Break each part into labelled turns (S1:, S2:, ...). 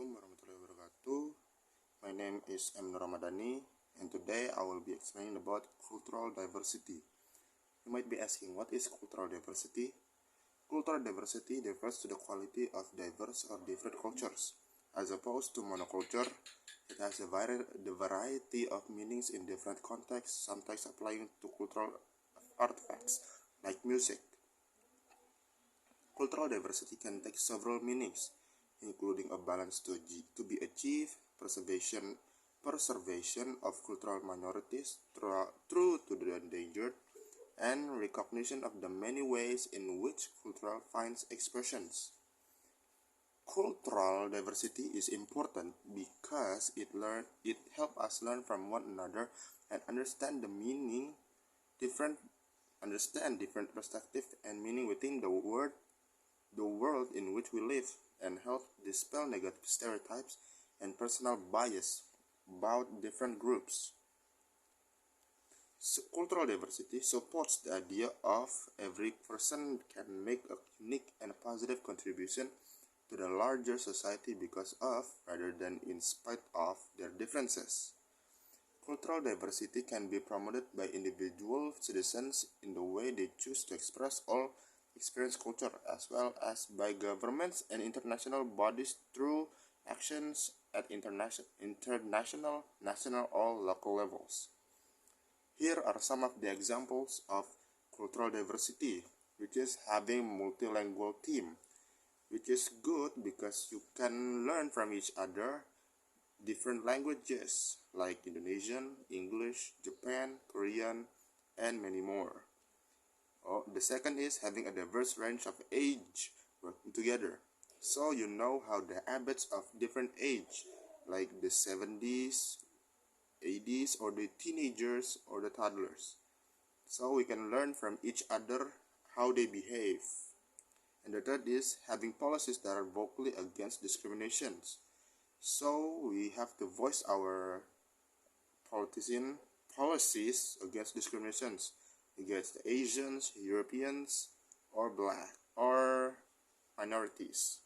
S1: Assalamualaikum warahmatullahi wabarakatuh. My name is Ramadani, and today I will be explaining about cultural diversity. You might be asking, what is cultural diversity? Cultural diversity refers to the quality of diverse or different cultures. As opposed to monoculture, it has the variety of meanings in different contexts, sometimes applying to cultural artifacts like music. Cultural diversity can take several meanings, including a balance to be achieved, preservation of cultural minorities through to the endangered, and recognition of the many ways in which culture finds expressions. Cultural diversity is important because it helps us learn from one another and understand different perspectives and meaning within the world in which we live, and help dispel negative stereotypes and personal bias about different groups. So, cultural diversity supports the idea of every person can make a unique and positive contribution to the larger society because of, rather than in spite of, their differences. Cultural diversity can be promoted by individual citizens in the way they choose to express or experience culture, as well as by governments and international bodies through actions at international, national, or local levels. Here are some of the examples of cultural diversity, which is having multilingual team, which is good because you can learn from each other different languages like Indonesian, English, Japan, Korean, and many more. The second is having a diverse range of age working together. So you know how the habits of different age, like the 70s, 80s, or the teenagers or the toddlers. So we can learn from each other how they behave. And the third is having policies that are vocally against discriminations. So we have to voice our policies against discriminations against Asians, Europeans, or black or minorities.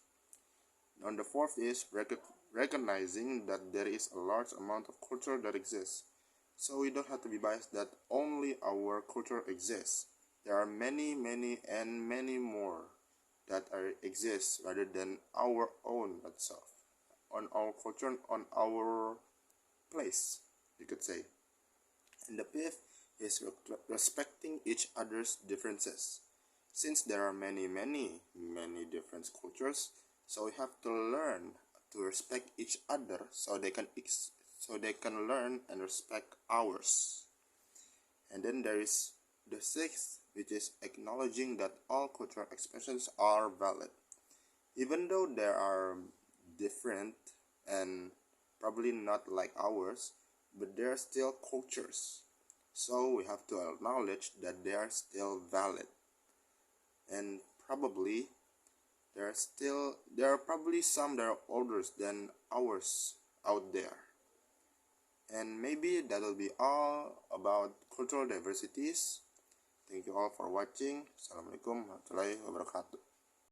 S1: And the fourth is recognizing that there is a large amount of culture that exists. So we don't have to be biased that only our culture exists. There are many more that exist rather than our own itself, on our culture, on our place, you could say. And the fifth is respecting each other's differences. Since there are many different cultures, so we have to learn to respect each other so they can learn and respect ours. And then there is the sixth, which is acknowledging that all cultural expressions are valid, even though they are different and probably not like ours, but they are still cultures. So we have to acknowledge that they are still valid, and probably there are probably some that are older than ours out there. And maybe that will be all about cultural diversities. Thank you all for watching. Assalamualaikum warahmatullahi wabarakatuh.